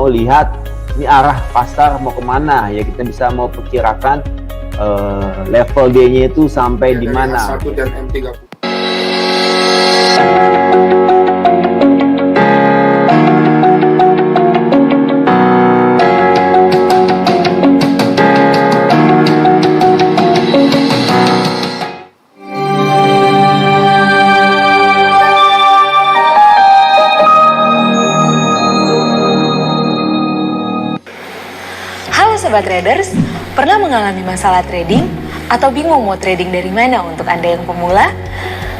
lihat ini arah pasar mau kemana ya, kita bisa mau perkirakan level D-nya itu sampai di mana. M1 dan M30. Sobat traders, pernah mengalami masalah trading atau bingung mau trading dari mana untuk Anda yang pemula?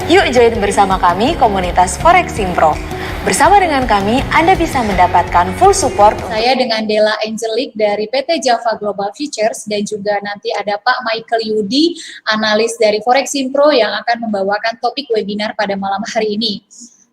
Yuk join bersama kami komunitas Foreximpro. Bersama dengan kami, Anda bisa mendapatkan full support. Saya dengan Della Angelic dari PT Java Global Futures dan juga nanti ada Pak Michael Yudi, analis dari Foreximpro yang akan membawakan topik webinar pada malam hari ini.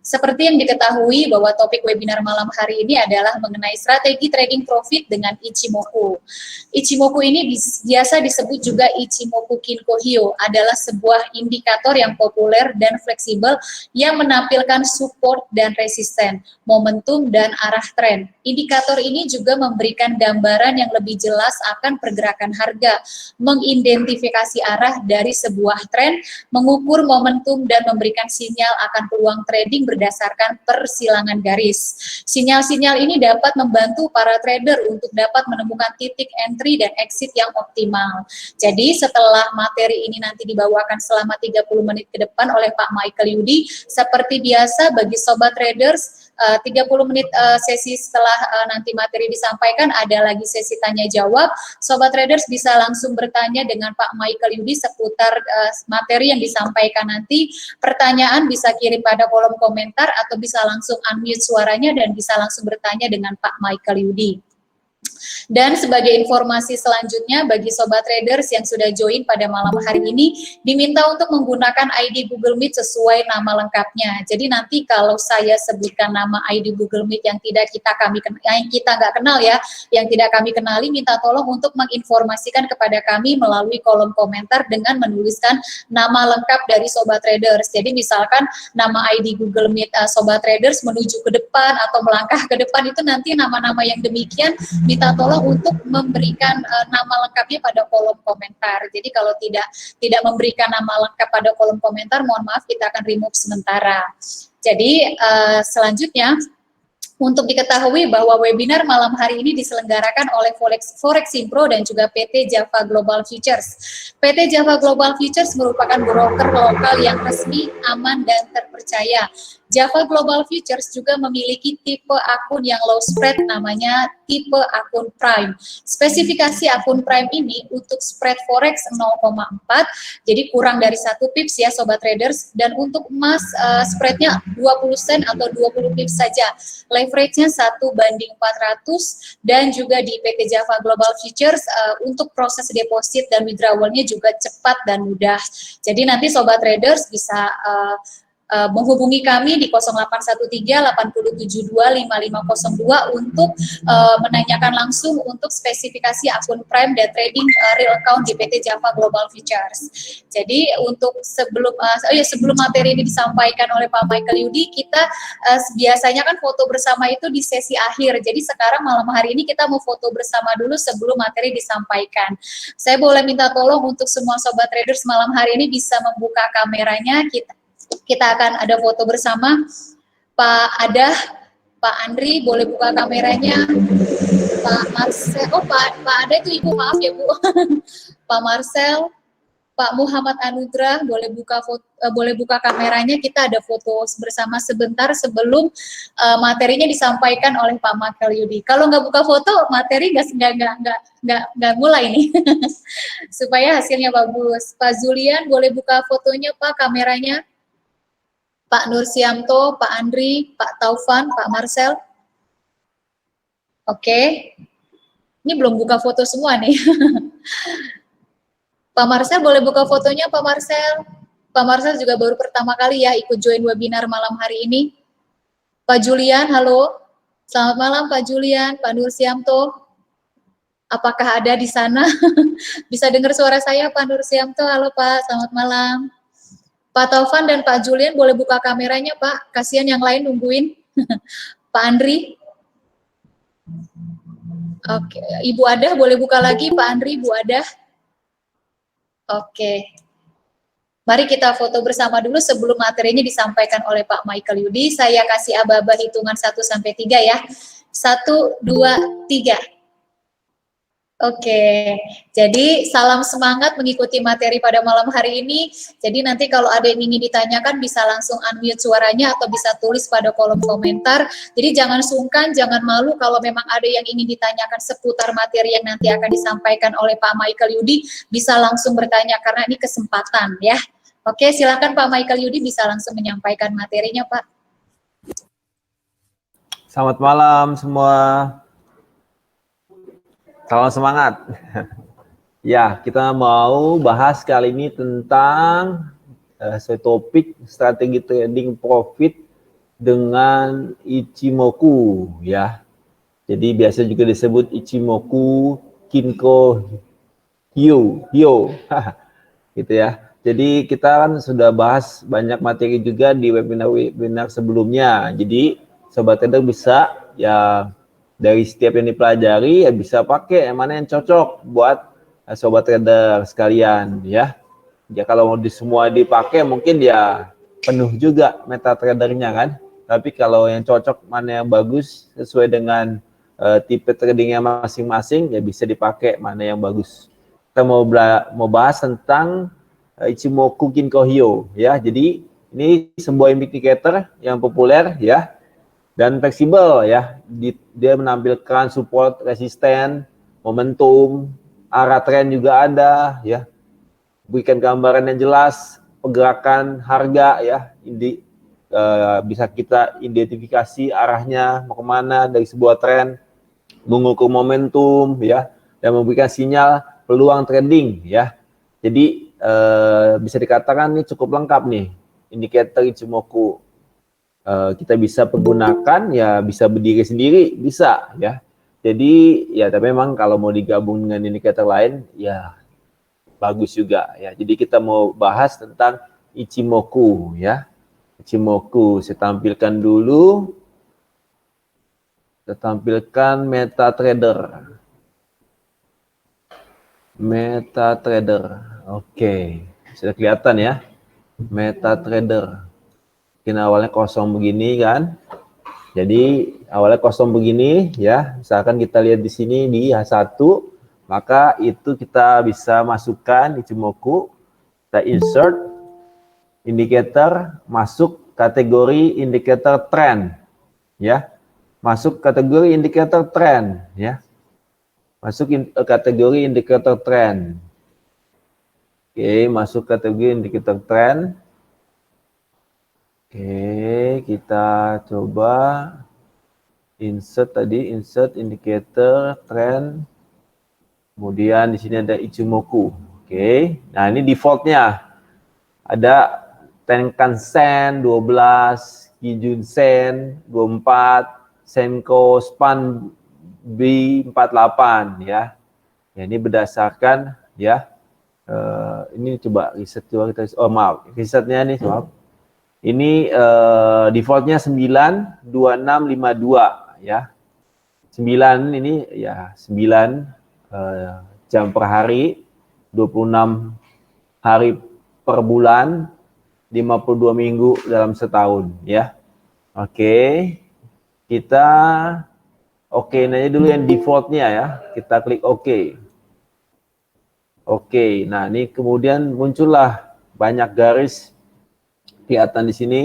Seperti yang diketahui bahwa topik webinar malam hari ini adalah mengenai strategi trading profit dengan Ichimoku. Ichimoku ini biasa disebut juga Ichimoku Kinko Hyo, adalah sebuah indikator yang populer dan fleksibel yang menampilkan support dan resisten, momentum dan arah tren. Indikator ini juga memberikan gambaran yang lebih jelas akan pergerakan harga, mengidentifikasi arah dari sebuah tren, mengukur momentum dan memberikan sinyal akan peluang trading berdasarkan persilangan garis. Sinyal-sinyal ini dapat membantu para trader untuk dapat menemukan titik entry dan exit yang optimal. Jadi setelah materi ini nanti dibawakan selama 30 menit ke depan oleh Pak Michael Yudi, seperti biasa bagi sobat traders, 30 menit sesi setelah nanti materi disampaikan ada lagi sesi tanya jawab. Sobat traders bisa langsung bertanya dengan Pak Michael Yudi seputar materi yang disampaikan nanti. Pertanyaan bisa kirim pada kolom komentar atau bisa langsung unmute suaranya dan bisa langsung bertanya dengan Pak Michael Yudi. Dan sebagai informasi selanjutnya bagi sobat traders yang sudah join pada malam hari ini, diminta untuk menggunakan ID Google Meet sesuai nama lengkapnya. Jadi nanti kalau saya sebutkan nama ID Google Meet yang kita nggak kenal ya, yang tidak kami kenali, minta tolong untuk menginformasikan kepada kami melalui kolom komentar dengan menuliskan nama lengkap dari sobat traders. Jadi misalkan nama ID Google Meet sobat traders menuju ke depan atau melangkah ke depan, itu nanti nama-nama yang demikian minta tolong untuk memberikan nama lengkapnya pada kolom komentar. Jadi kalau tidak memberikan nama lengkap pada kolom komentar, mohon maaf kita akan remove sementara. Jadi selanjutnya, untuk diketahui bahwa webinar malam hari ini diselenggarakan oleh Foreximpro dan juga PT Java Global Futures. PT Java Global Futures merupakan broker lokal yang resmi, aman, dan terpercaya. Java Global Futures juga memiliki tipe akun yang low spread, namanya tipe akun Prime. Spesifikasi akun Prime ini untuk spread forex 0,4, jadi kurang dari 1 pips ya sobat traders, dan untuk emas spreadnya 20 sen atau 20 pips saja. Leverage-nya 1:400, dan juga di PT Java Global Futures untuk proses deposit dan withdrawal-nya juga cepat dan mudah. Jadi nanti sobat traders bisa menghubungi kami di 0813-872-5502 untuk menanyakan langsung untuk spesifikasi akun Prime dan trading real account di PT Java Global Futures. Jadi untuk sebelum materi ini disampaikan oleh Pak Michael Yudi, kita biasanya kan foto bersama itu di sesi akhir. Jadi sekarang malam hari ini kita mau foto bersama dulu sebelum materi disampaikan. Saya boleh minta tolong untuk semua sobat traders malam hari ini bisa membuka kameranya, kita akan ada foto bersama. Pak Andri boleh buka kameranya. Pak Marcel, Pak Ada itu Ibu, maaf ya Bu. Pak Marcel, Pak Muhammad Anugrah boleh buka kameranya. Kita ada foto bersama sebentar sebelum materinya disampaikan oleh Pak Michael Yudi. Kalau nggak buka foto, materi nggak mulai nih. Supaya hasilnya bagus. Pak Zulian boleh buka fotonya Pak, kameranya. Pak Nur Siamto, Pak Andri, Pak Taufan, Pak Marcel. Oke. Ini belum buka foto semua nih. Pak Marcel boleh buka fotonya Pak Marcel. Pak Marcel juga baru pertama kali ya ikut join webinar malam hari ini. Pak Julian, halo. Selamat malam Pak Julian, Pak Nur Siamto. Apakah ada di sana? Bisa dengar suara saya Pak Nur Siamto? Halo Pak, selamat malam. Pak Taufan dan Pak Julian boleh buka kameranya Pak, kasihan yang lain nungguin. Pak Andri. Oke, Ibu Adah boleh buka lagi, Pak Andri, Bu Adah. Oke. Mari kita foto bersama dulu sebelum materinya disampaikan oleh Pak Michael Yudi. Saya kasih aba-aba hitungan 1 sampai 3 ya. 1, 2, 3. Oke, jadi salam semangat mengikuti materi pada malam hari ini. Jadi nanti kalau ada yang ingin ditanyakan bisa langsung unmute suaranya atau bisa tulis pada kolom komentar. Jadi jangan sungkan, jangan malu kalau memang ada yang ingin ditanyakan seputar materi yang nanti akan disampaikan oleh Pak Michael Yudi, bisa langsung bertanya karena ini kesempatan ya. Oke, silakan Pak Michael Yudi bisa langsung menyampaikan materinya, Pak. Selamat malam semua. Salam semangat. Ya, kita mau bahas kali ini tentang topik strategi trading profit dengan Ichimoku ya. Jadi biasa juga disebut Ichimoku Kinko Hyo gitu ya. Jadi kita kan sudah bahas banyak materi juga di webinar sebelumnya. Jadi sobat trader bisa ya dari setiap yang dipelajari ya bisa pakai yang mana yang cocok buat sobat trader sekalian ya. Ya kalau semua dipakai mungkin ya penuh juga meta tradernya kan. Tapi kalau yang cocok mana yang bagus sesuai dengan tipe tradingnya masing-masing ya bisa dipakai mana yang bagus. Kita mau bahas tentang Ichimoku Kinko Hyo ya. Jadi ini sebuah indicator yang populer ya dan fleksibel ya. Dia menampilkan support, resisten, momentum, arah tren juga ada ya. Berikan gambaran yang jelas, pergerakan harga ya. Bisa kita identifikasi arahnya mau kemana dari sebuah tren, mengukur momentum ya, dan memberikan sinyal peluang trading ya. Jadi bisa dikatakan ini cukup lengkap nih indikator Ichimoku. Kita bisa pergunakan ya, bisa berdiri sendiri bisa ya. Jadi ya tapi memang kalau mau digabung dengan indikator lain ya bagus juga ya. Jadi kita mau bahas tentang Ichimoku ya. Ichimoku saya tampilkan dulu. Kita tampilkan MetaTrader. MetaTrader. Oke, sudah kelihatan ya. MetaTrader. Mungkin awalnya kosong begini kan. Jadi awalnya kosong begini ya. Misalkan kita lihat di sini di H1, maka itu kita bisa masukkan Ichimoku, kita insert indikator, masuk kategori indikator trend ya. Masuk kategori indikator trend ya. Masuk kategori indikator trend. Oke, masuk kategori indikator trend. Oke, kita coba insert tadi, insert indicator trend. Kemudian di sini ada Ichimoku. Oke. Nah, ini defaultnya. Ada Tenkan Sen 12, Kijun Sen 24, Senko Span B48 ya. Ya ini berdasarkan ya. Ini coba riset coba kita. Oh maaf, risetnya nih maaf. Ini defaultnya 92652 ya. 9 ini ya 9 jam per hari, 26 hari per bulan, 52 minggu dalam setahun ya. Oke. Kita oke aja dulu yang defaultnya ya. Kita klik oke. Oke. Nah, ini kemudian muncullah banyak garis kelihatan di sini.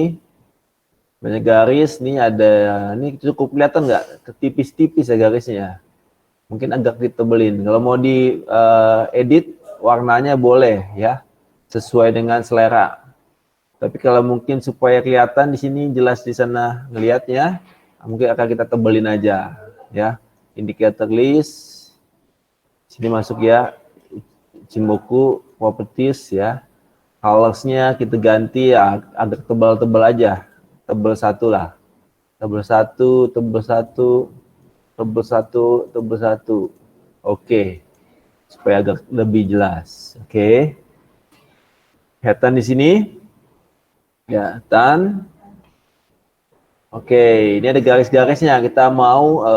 Banyak garis, nih ada, ini cukup kelihatan nggak? Tipis-tipis ya garisnya. Mungkin agak ditebelin. Kalau mau di edit warnanya boleh ya, sesuai dengan selera. Tapi kalau mungkin supaya kelihatan di sini jelas di sana ngelihatnya, mungkin akan kita tebelin aja ya. Indicator list. Sini masuk ya. Ichimoku properties ya. Colors-nya kita ganti ya, agak tebal-tebal aja. Tebal satu lah. Tebal satu, tebal satu, tebal satu, tebal satu. Oke. Supaya agak lebih jelas. Oke. Kelihatan di sini. Ya, dan Oke, ini ada garis-garisnya. Kita mau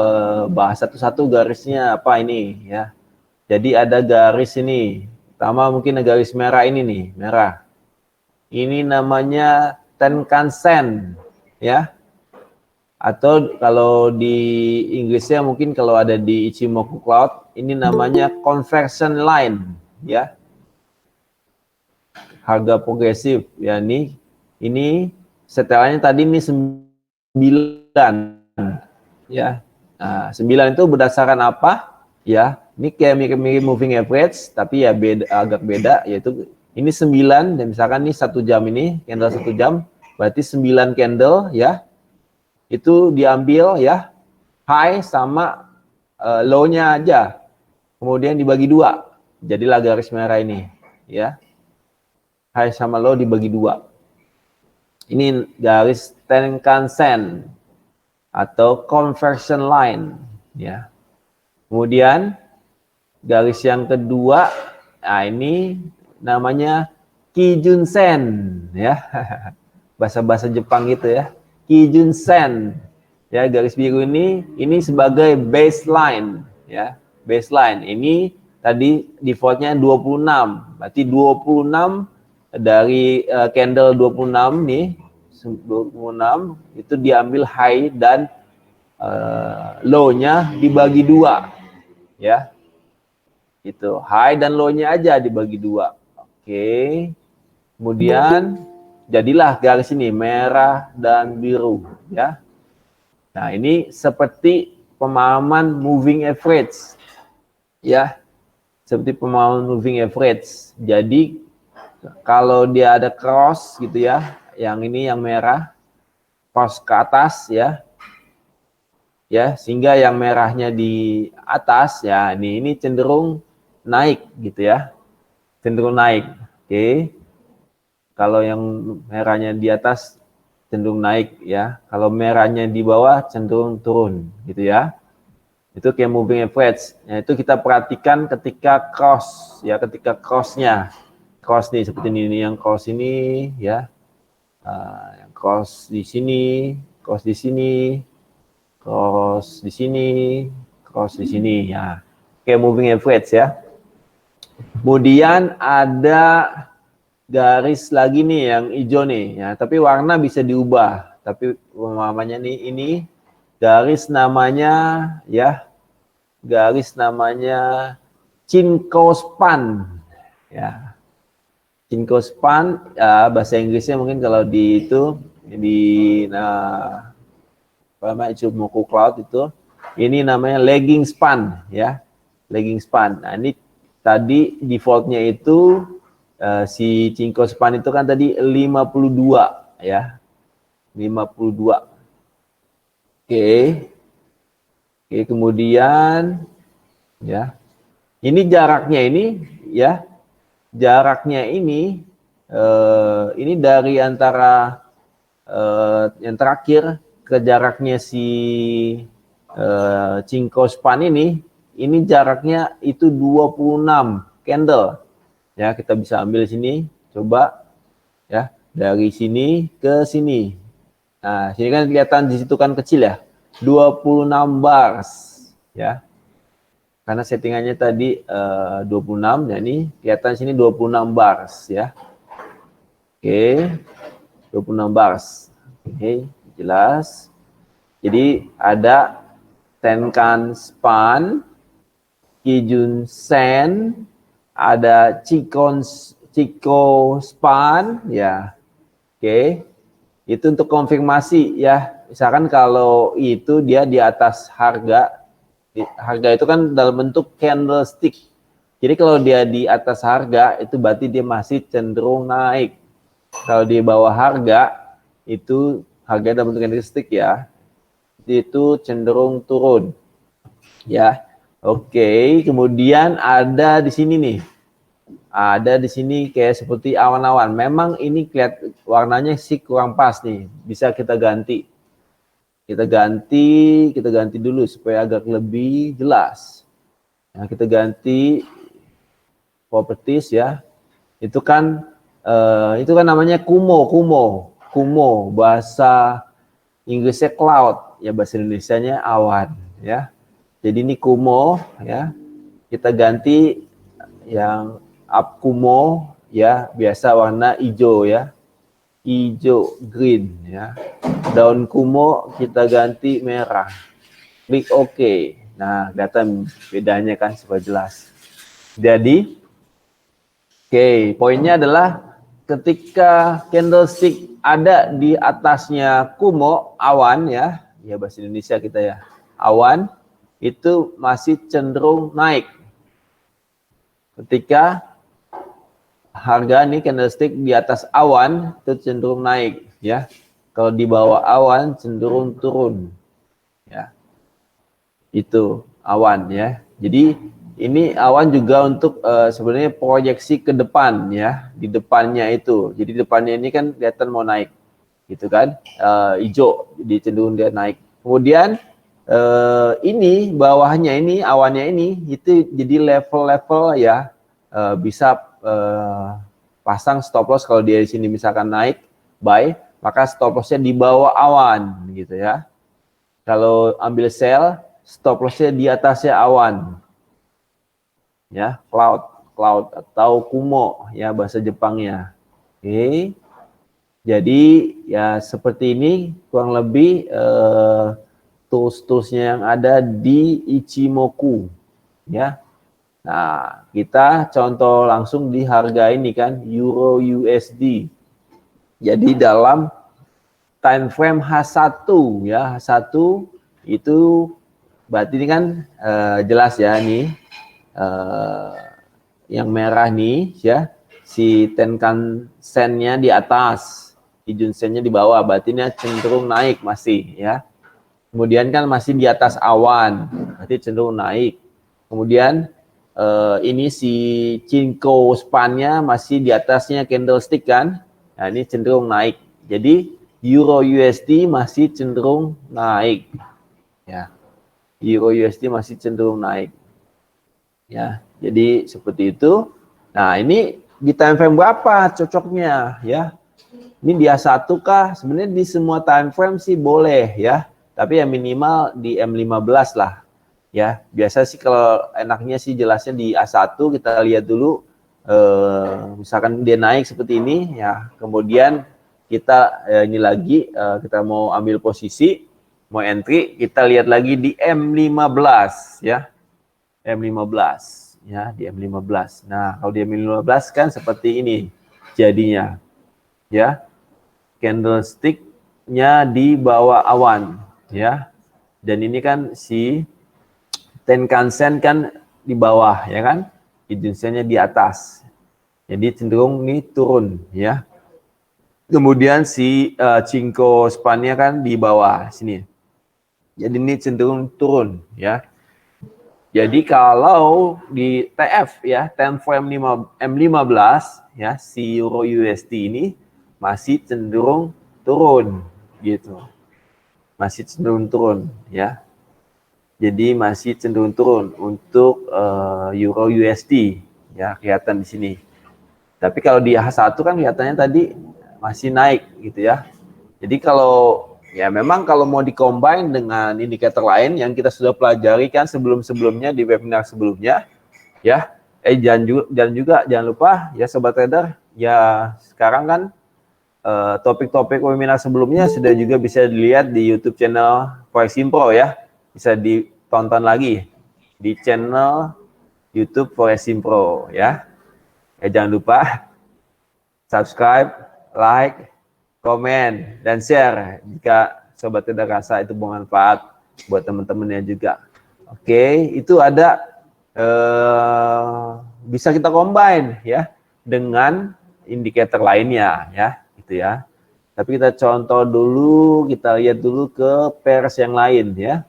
bahas satu-satu garisnya apa ini ya. Jadi ada garis ini. Pertama mungkin ada garis merah ini nih, merah. Ini namanya Tenkan-sen ya. Atau kalau di Inggrisnya mungkin kalau ada di Ichimoku Cloud, ini namanya conversion line ya. Harga progresif ya nih. Ini setelannya tadi ini 9 ya. Nah, 9 itu berdasarkan apa? Ya, ini kayak mirip-mirip moving average tapi ya beda, agak beda, yaitu ini 9 dan misalkan ini 1 jam ini, candle 1 jam, berarti 9 candle ya. Itu diambil ya high sama low-nya aja. Kemudian dibagi 2. Jadilah garis merah ini ya. High sama low dibagi 2. Ini garis Tenkan-sen atau conversion line ya. Kemudian garis yang kedua, nah ini namanya Kijun-sen ya. Bahasa-bahasa Jepang gitu ya. Kijun-sen ya, garis biru ini sebagai baseline ya. Baseline ini tadi defaultnya 26. Berarti 26 dari candle 26 nih 26 itu diambil high dan low-nya dibagi 2 ya. Itu high dan low-nya aja dibagi 2. Oke. Kemudian jadilah garis ini merah dan biru ya. Nah, ini seperti pemahaman moving average ya. Seperti pemahaman moving average. Jadi kalau dia ada cross gitu ya, yang ini yang merah cross ke atas ya. Ya, sehingga yang merahnya di atas ya, ini cenderung naik gitu ya. Cenderung naik. Oke. Kalau yang merahnya di atas cenderung naik ya. Kalau merahnya di bawah cenderung turun gitu ya. Itu kayak moving average. Nah, itu kita perhatikan ketika cross ya, ketika crossnya. Cross nih seperti ini yang cross ini ya. Yang cross di sini, cross di sini, cross di sini, cross di sini ya. Kayak moving average ya. Kemudian ada garis lagi nih yang hijau nih ya, tapi warna bisa diubah. Tapi pemahamannya nih ini garis namanya ya. Garis namanya Chinkospan ya. Chinkospan ya, bahasa Inggrisnya mungkin kalau di itu di apa namanya Ichimoku Cloud itu ini namanya lagging span ya. Lagging span. Nah, ini tadi defaultnya itu si Chinkospan itu kan tadi 52 ya. 52. Oke. Oke, kemudian ya. Ini jaraknya ini ya. Jaraknya ini dari antara yang terakhir ke jaraknya si Chinkospan ini jaraknya itu 26 candle. Ya, kita bisa ambil sini, coba ya, dari sini ke sini. Nah, sini kan kelihatan di situ kan kecil ya. 26 bars ya. Karena settingannya tadi 26, ya ini kelihatan sini 26 bars ya. Oke, 26 bars. Oke, jelas. Jadi ada Tenkan-span, Kijun-sen, ada Chinkospan ya. Oke. Itu untuk konfirmasi ya. Misalkan kalau itu dia di atas harga itu kan dalam bentuk candlestick. Jadi kalau dia di atas harga itu berarti dia masih cenderung naik. Kalau di bawah harga itu harga dalam bentuk candlestick ya, itu cenderung turun. Ya. Oke, kemudian ada di sini nih. Ada di sini kayak seperti awan-awan. Memang ini kelihatan warnanya sih kurang pas nih. Bisa kita ganti. Kita ganti dulu supaya agak lebih jelas. Nah, kita ganti properties ya. Itu kan namanya kumo bahasa Inggrisnya cloud, ya bahasa Indonesianya awan, ya. Jadi ini kumo, ya. Kita ganti yang up kumo, ya, biasa warna hijau, ya. Hijau, green, ya. Daun kumo kita ganti merah. Klik OK. Nah, kelihatan bedanya kan supaya jelas. Jadi, oke, poinnya adalah ketika candlestick ada di atasnya kumo, awan ya, ya bahasa Indonesia kita ya, awan itu masih cenderung naik. Ketika harga nih candlestick di atas awan itu cenderung naik ya. Kalau di bawah awan cenderung turun. Ya. Itu awan ya. Jadi ini awan juga untuk sebenarnya proyeksi ke depan ya, di depannya itu. Jadi depannya ini kan kelihatan mau naik, gitu kan? Hijau, jadi cenderung dia naik. Kemudian ini bawahnya ini awannya ini itu jadi level-level ya, bisa pasang stop loss kalau dia di sini misalkan naik buy, maka stop lossnya di bawah awan, gitu ya. Kalau ambil sell, stop lossnya di atasnya awan. Ya, cloud atau kumo ya bahasa Jepangnya. Oke. Jadi ya seperti ini kurang lebih tools-toolsnya yang ada di Ichimoku ya. Nah, kita contoh langsung di harga ini kan Euro USD. Jadi dalam time frame H1 ya, H1 itu berarti ini kan jelas ya nih. Yang merah nih ya, si Tenkan Sen-nya di atas, Kijun Sen-nya di bawah, berarti ini cenderung naik masih ya. Kemudian kan masih di atas awan, berarti cenderung naik. Kemudian ini si Chinko Span-nya masih di atasnya candlestick kan, nah ini cenderung naik. Jadi Euro USD masih cenderung naik ya. Euro USD masih cenderung naik. Ya, jadi seperti itu. Nah, ini di time frame berapa cocoknya ya? Ini di A1 kah? Sebenarnya di semua time frame sih boleh ya. Tapi yang minimal di M15 lah. Ya, biasa sih kalau enaknya sih jelasnya di A1 kita lihat dulu misalkan dia naik seperti ini ya. Kemudian kita ini lagi kita mau ambil posisi, mau entry, kita lihat lagi di M15 ya. M15 ya, di M15. Nah, kalau di M15 kan seperti ini jadinya. Ya. Candlestick-nya di bawah awan ya. Dan ini kan si Tenkan Sen kan di bawah ya kan? Kijun Sen-nya di atas. Jadi cenderung nih turun ya. Kemudian si Chinko Span-nya kan di bawah sini. Jadi ini cenderung turun ya. Jadi kalau di TF ya, time frame M15 ya, si Euro USD ini masih cenderung turun gitu. Masih cenderung turun ya. Jadi masih cenderung turun untuk Euro USD ya, kelihatan di sini. Tapi kalau di H1 kan kelihatannya tadi masih naik gitu ya. Jadi kalau ya memang kalau mau dikombine dengan indikator lain yang kita sudah pelajari kan sebelum-sebelumnya di webinar sebelumnya ya. Jangan lupa ya sobat trader, ya sekarang kan topik-topik webinar sebelumnya sudah juga bisa dilihat di YouTube channel Foreximpro ya. Bisa ditonton lagi di channel YouTube Foreximpro ya. Ya jangan lupa subscribe, like, komen, dan share jika sobat trader rasa itu bermanfaat buat teman-temannya juga. Oke, itu ada bisa kita combine ya dengan indikator lainnya ya, gitu ya. Tapi kita contoh dulu, kita lihat dulu ke pairs yang lain ya.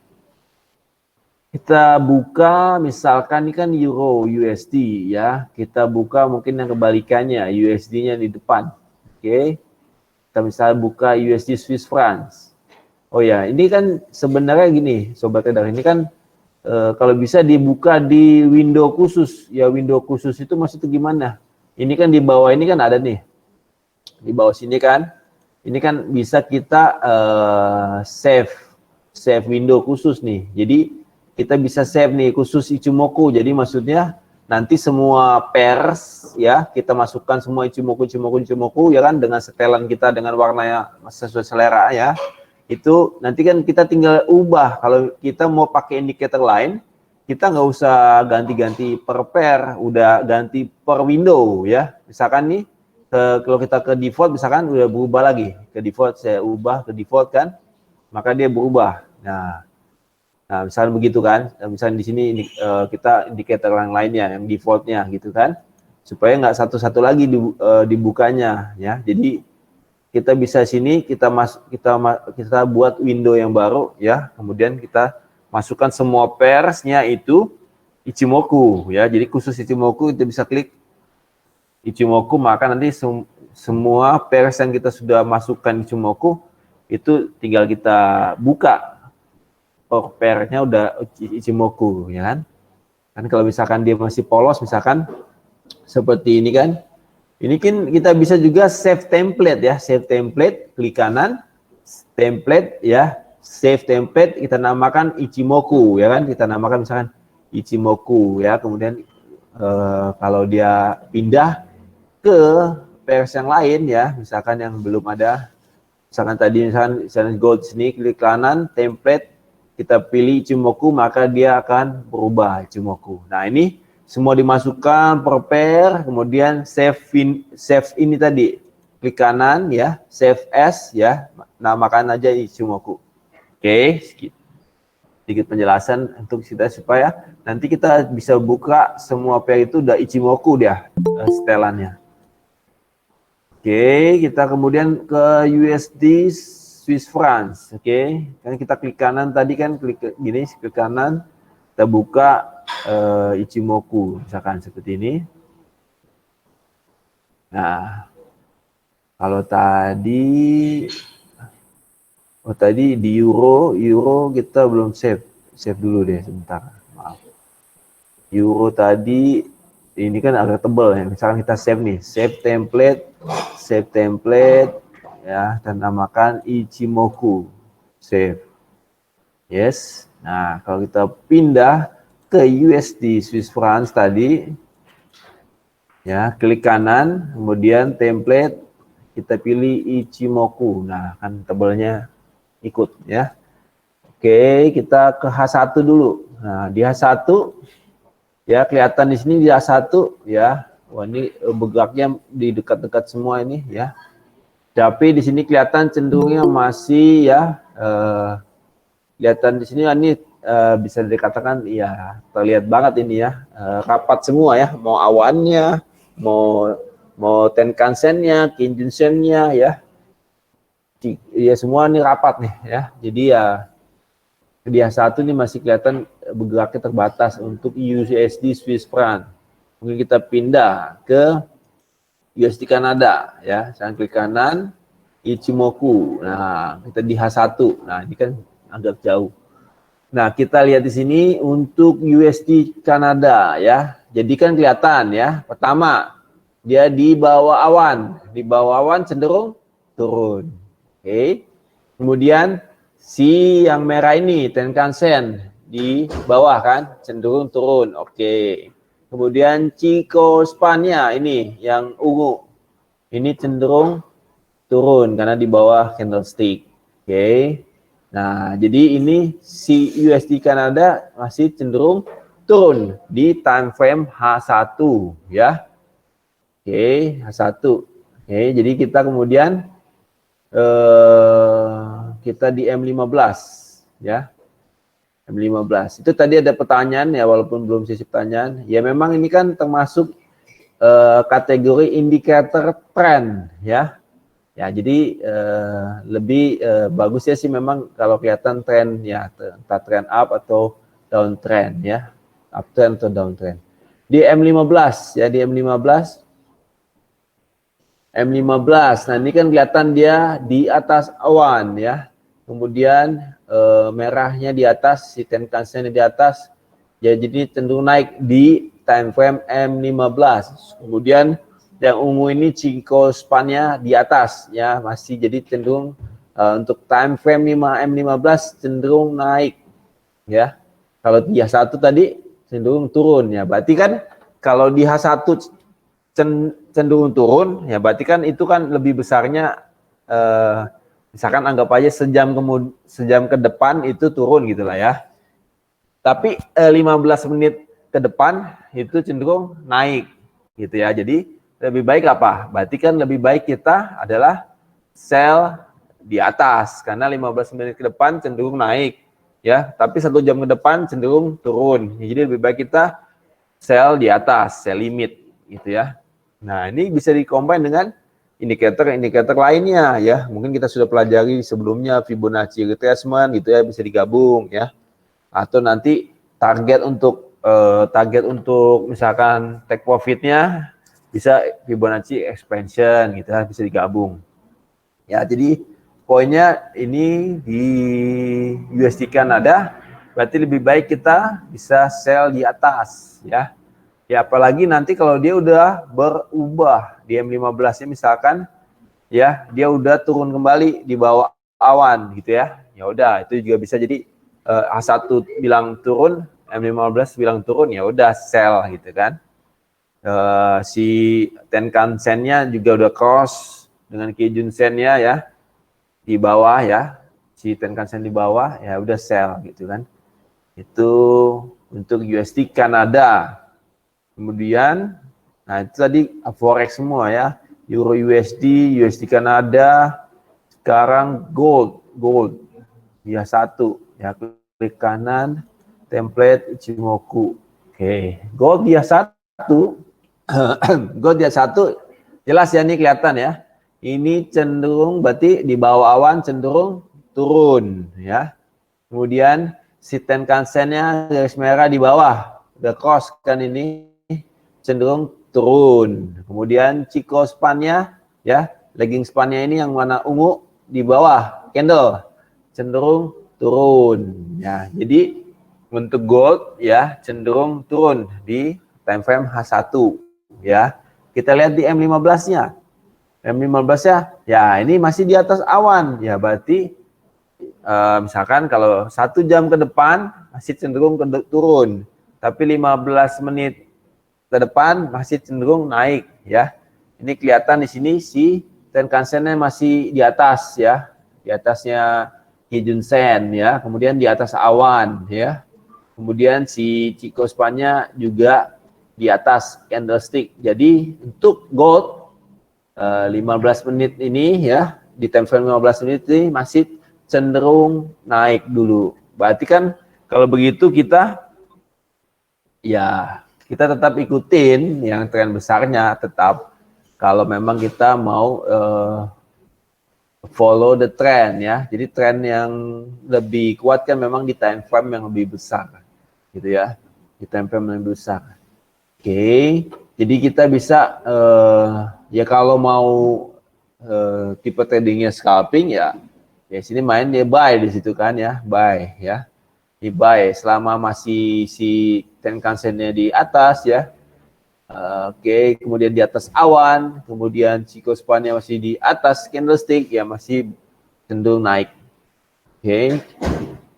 Kita buka misalkan ini kan Euro USD ya. Kita buka mungkin yang kebalikannya, USD-nya di depan. Oke. Kita misalnya buka USD Swiss francs. Oh ya, ini kan sebenarnya gini, sobat trader, ini kan kalau bisa dibuka di window khusus. Ya, window khusus itu maksudnya gimana? Ini kan di bawah ini kan ada nih. Di bawah sini kan. ini kan bisa kita save window khusus nih. Jadi kita bisa save nih khusus Ichimoku. Jadi maksudnya nanti semua pairs ya kita masukkan semua Ichimoku ya kan, dengan setelan kita dengan warnanya sesuai selera ya. Itu nanti kan kita tinggal ubah. Kalau kita mau pakai indikator lain, kita nggak usah ganti-ganti per pair, udah ganti per window ya. Misalkan nih kalau kita ke default misalkan udah berubah lagi ke default, saya ubah ke default kan, maka dia berubah. Nah misalnya begitu kan, misalnya di sini kita indikator yang lainnya, yang defaultnya gitu kan, supaya nggak satu-satu lagi dibukanya ya. Jadi kita bisa sini kita buat window yang baru ya, kemudian kita masukkan semua pairs-nya itu Ichimoku ya. Jadi khusus Ichimoku kita bisa klik Ichimoku, maka nanti semua pairs yang kita sudah masukkan Ichimoku itu tinggal kita buka. Oh, pairnya udah Ichimoku ya kan. Kan kalau misalkan dia masih polos misalkan seperti ini kan. Ini kan kita bisa juga save template ya, save template, klik kanan, template ya, save template kita namakan Ichimoku ya kan, kita namakan misalkan Ichimoku ya. Kemudian kalau dia pindah ke pairs yang lain ya, misalkan yang belum ada, misalkan tadi misalkan gold sini, klik kanan, template, kita pilih Ichimoku, maka dia akan berubah Ichimoku. Nah ini semua dimasukkan per pair, kemudian save ini tadi, klik kanan ya, save as ya, namakan aja Ichimoku. Oke, sedikit penjelasan untuk kita supaya nanti kita bisa buka semua pair itu udah Ichimoku dia setelannya. Oke, kita kemudian ke USD Swiss francs. Oke, kan kita klik kanan tadi kan, klik gini, klik kanan, kita buka Ichimoku misalkan seperti ini. Nah, kalau tadi di euro kita belum save dulu deh sebentar, maaf. Euro tadi ini kan agak tebal ya, misalkan kita save nih, save template ya, dan namakan Ichimoku, save, yes. Nah kalau kita pindah ke USD Swiss francs tadi ya, klik kanan, kemudian template, kita pilih Ichimoku. Nah kan tebelnya ikut ya. Oke, kita ke H1 dulu. Nah di H1 ya, kelihatan di sini di H1 ya. Wah, ini bergeraknya di dekat-dekat semua ini ya. Tapi di sini kelihatan cenderungnya masih ya, kelihatan di sini ini bisa dikatakan ya, terlihat banget ini ya, rapat semua ya, mau awannya, mau Tenkan-sennya, Kijun-sennya ya. Ya semua ini rapat nih ya. Jadi ya di H1 ini masih kelihatan bergeraknya terbatas untuk USD Swiss franc. Mungkin kita pindah ke USD Kanada ya. Saya klik kanan, Ichimoku. Nah, kita di H1. Nah, ini kan agak jauh. Nah, kita lihat di sini untuk USD Kanada ya. Jadi kan kelihatan ya. Pertama, dia di bawah awan. Di bawah awan cenderung turun. Oke. Kemudian si yang merah ini, Tenkan-sen, di bawah kan, cenderung turun. Oke. Kemudian Chico Spania ini yang ungu, ini cenderung turun karena di bawah candlestick. Oke. Nah, jadi ini si USD Kanada masih cenderung turun di time frame H1 ya. Oke, H1. Oke, jadi kita kemudian kita di M15 ya. M15. Itu tadi ada pertanyaan ya, walaupun belum sesi pertanyaan. Ya memang ini kan termasuk kategori indikator tren ya. Ya jadi lebih bagusnya sih memang kalau kelihatan tren ya, entah tren up atau downtrend ya. Uptrend atau downtrend. Di M15 ya, di M15. Nah ini kan kelihatan dia di atas awan ya. Kemudian merahnya di atas, si Tenkan-sen di atas, ya, jadi cenderung naik di time frame M15. Kemudian yang ungu ini Chico span-nya di atas ya, masih jadi cenderung untuk time frame 5M15 cenderung naik ya. Kalau di H1 tadi cenderung turun ya. Berarti kan kalau di H1 cenderung turun ya, berarti kan itu kan lebih besarnya misalkan anggap aja sejam ke depan itu turun gitulah ya. Tapi 15 menit ke depan itu cenderung naik gitu ya. Jadi lebih baik apa? Berarti kan lebih baik kita adalah sell di atas karena 15 menit ke depan cenderung naik ya, tapi 1 jam ke depan cenderung turun. Jadi lebih baik kita sell di atas, sell limit gitu ya. Nah, ini bisa di-combine dengan indikator-indikator lainnya ya. Mungkin kita sudah pelajari sebelumnya Fibonacci retracement gitu ya, bisa digabung ya. Atau nanti target untuk misalkan take profitnya bisa Fibonacci expansion gitu ya, bisa digabung. Ya, jadi poinnya ini di USD Kanada berarti lebih baik kita bisa sell di atas ya. Ya, apalagi nanti kalau dia udah berubah di M15-nya misalkan ya, dia udah turun kembali di bawah awan gitu ya. Ya udah, itu juga bisa jadi H1 bilang turun, M15 bilang turun, ya udah sell gitu kan. Si Tenkan Sen-nya juga udah cross dengan Kijun Sen-nya ya di bawah ya. Si Tenkan Sen di bawah, ya udah sell gitu kan. Itu untuk USD Kanada. Kemudian, nah itu tadi forex semua ya. Euro USD, USD Kanada, sekarang gold ya satu ya, klik kanan template Ichimoku. Oke, gold dia satu. Gold dia satu, jelas ya, ini kelihatan ya. Ini cenderung berarti di bawah awan cenderung turun ya. Kemudian si Tenkan Sen-nya garis merah di bawah, udah cross kan, ini cenderung turun. Kemudian Chico span-nya ya, lagging span-nya ini yang warna ungu di bawah candle cenderung turun ya. Jadi untuk gold ya cenderung turun di time frame H1 ya. Kita lihat di M15-nya. M15-nya ya ini masih di atas awan ya, berarti misalkan kalau 1 jam ke depan masih cenderung turun, tapi 15 menit ke depan masih cenderung naik ya. Ini kelihatan di sini si Tenkan Sen-nya masih di atas ya, di atasnya Kijun Sen ya, kemudian di atas awan ya. Kemudian si Chico span-nya juga di atas candlestick. Jadi untuk gold 15 menit ini ya, di time frame 15 menit ini masih cenderung naik dulu. Berarti kan kalau begitu kita ya kita tetap ikutin yang tren besarnya, tetap kalau memang kita mau follow the trend ya. Jadi tren yang lebih kuat kan memang di time frame yang lebih besar gitu ya, di time frame yang lebih besar. Oke, jadi kita bisa ya kalau mau tipe tradingnya scalping ya sini main ya buy di situ kan ya, buy ya, di buy selama masih si Tenkan Sen-nya di atas ya. Oke, kemudian di atas awan, kemudian Chico span-nya masih di atas candlestick ya, masih cenderung naik. Oke.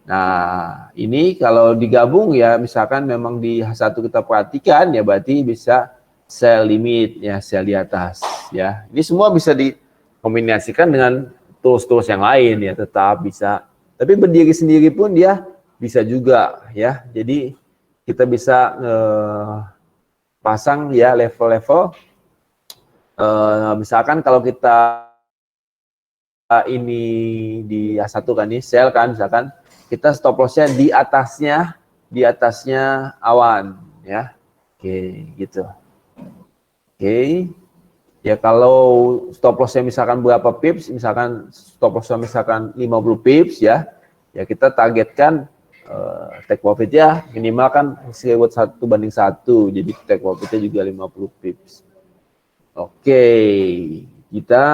Nah, ini kalau digabung ya, misalkan memang di H1 kita perhatikan ya, berarti bisa sell limit ya, sell di atas ya. Ini semua bisa dikombinasikan dengan tools-tools yang lain ya, tetap bisa. Tapi berdiri sendiri pun dia bisa juga ya. Jadi kita bisa pasang ya level-level. Misalkan kalau kita ini di H1 kan, ini sell kan, misalkan kita stop loss-nya di atasnya awan ya. Oke, gitu. Oke. Ya kalau stop loss-nya misalkan berapa pips, misalkan stop loss-nya misalkan 50 pips ya. Ya kita targetkan take profit-nya minimal kan reward 1 banding 1. Jadi take profit-nya juga 50 pips. Oke. Kita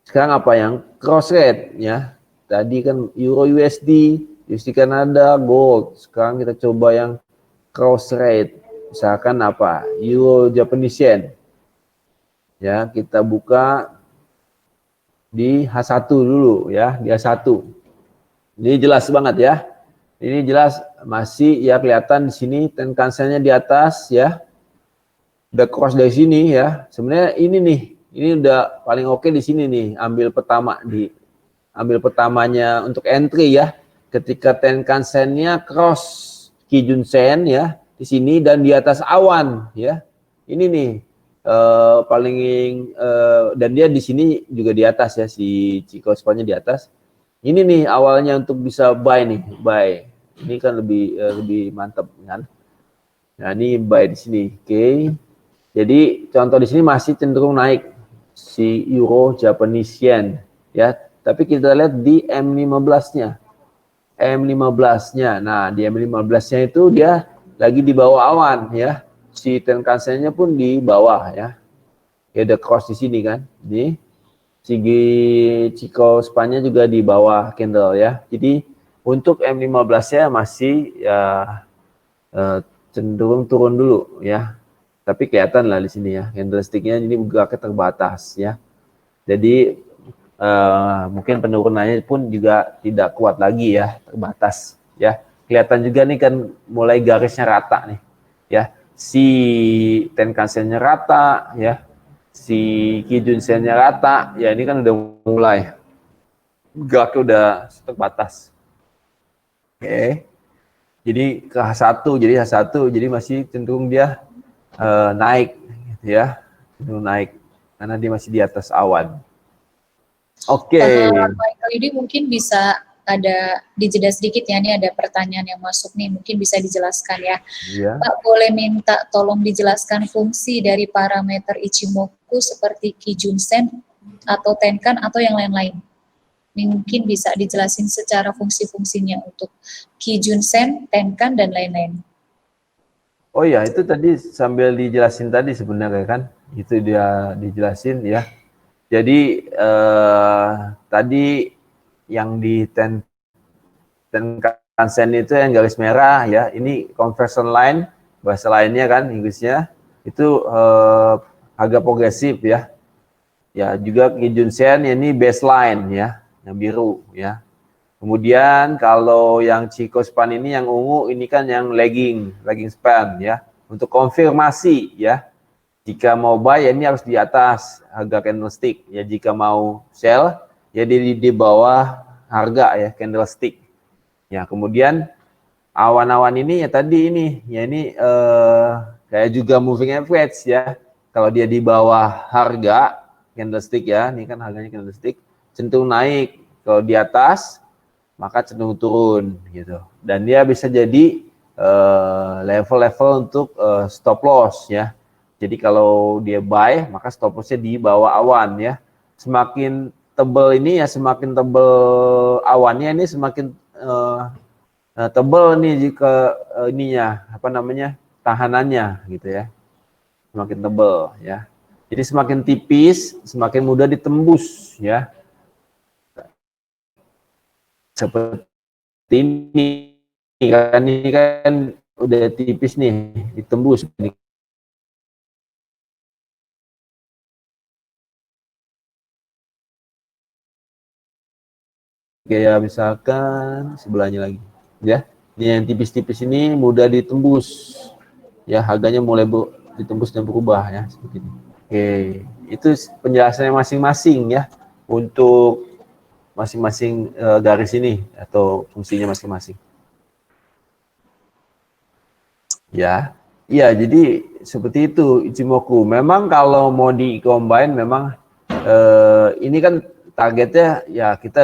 sekarang apa yang cross rate ya. Tadi kan Euro USD, USD Kanada, Gold. Sekarang kita coba yang cross rate. Misalkan apa? Euro Japanese Yen. Ya, kita buka di H1 dulu ya, di H1. Ini jelas banget ya. Ini jelas masih ya kelihatan di sini Tenkan-sennya di atas ya. Udah cross dari sini ya. Sebenarnya ini nih, ini udah paling oke di sini nih, ambil pertamanya untuk entry ya. Ketika Tenkan-sennya cross Kijun-sen ya di sini dan di atas awan ya. Ini nih paling dan dia di sini juga di atas ya, si Chico Span-nya di atas. Ini nih awalnya untuk bisa buy nih, buy. Ini kan lebih mantap kan. Nah, ini buy di sini. Oke. Jadi contoh di sini masih cenderung naik si euro Japanese yen ya. Tapi kita lihat di M15-nya. M15-nya. Nah, di M15-nya itu dia lagi di bawah awan ya. Si Tenkan-sennya pun di bawah ya. Ya ada cross di sini kan. Ini si Chico Span-nya juga di bawah candle ya. Jadi untuk M15-nya masih ya cenderung turun dulu ya. Tapi kelihatan lah di sini ya. Candlestick-nya ini geraknya terbatas ya. Jadi mungkin penurunannya pun juga tidak kuat lagi ya, terbatas ya. Kelihatan juga nih kan mulai garisnya rata nih ya. Si Tenkan-sennya rata ya, si Kijun-sennya rata ya, ini kan udah mulai geraknya udah terbatas. Oke. Jadi ke H1, jadi masih cenderung dia naik gitu ya, cenderung naik karena dia masih di atas awan. Oke. Michael Yudi mungkin bisa ada dijeda sedikit ya, ini ada pertanyaan yang masuk nih, mungkin bisa dijelaskan ya. Iya. Pak boleh minta tolong dijelaskan fungsi dari parameter Ichimoku seperti Kijun-sen atau Tenkan atau yang lain-lain. Mungkin bisa dijelasin secara fungsi-fungsinya untuk Kijun-sen, Tenkan, dan lain-lain. Oh ya, itu tadi sambil dijelasin tadi sebenarnya kan, itu dia dijelasin ya. Jadi tadi yang di Tenkan-sen itu yang garis merah ya, ini conversion line, bahasa lainnya kan Inggrisnya, itu agak progresif ya. Ya juga Kijun-sen ini baseline ya, yang biru ya. Kemudian kalau yang Chico Span ini yang ungu, ini kan yang lagging span ya. Untuk konfirmasi ya, jika mau buy ya ini harus di atas harga candlestick ya, jika mau sell ya di bawah harga ya candlestick ya. Kemudian awan-awan ini ya tadi ini ya, ini kayak juga moving average ya. Kalau dia di bawah harga candlestick ya, ini kan harganya candlestick, cenderung naik. Kalau di atas maka cenderung turun gitu. Dan dia bisa jadi level-level untuk stop loss ya. Jadi kalau dia buy maka stop lossnya di bawah awan ya. Semakin tebal ini ya, semakin tebal awannya ini semakin tebal nih jika ininya apa namanya, tahanannya gitu ya. Semakin tebal ya. Jadi semakin tipis semakin mudah ditembus ya. Seperti ini kan udah tipis nih, ditembus. Kayak misalkan sebelahnya lagi ya, ini yang tipis-tipis ini mudah ditembus ya, harganya mulai ditembus dan berubah ya, seperti ini. Oke, itu penjelasannya masing-masing ya, untuk masing-masing garis ini atau fungsinya masing-masing. Ya, iya, jadi seperti itu Ichimoku. Memang kalau mau di combine memang ini kan targetnya ya kita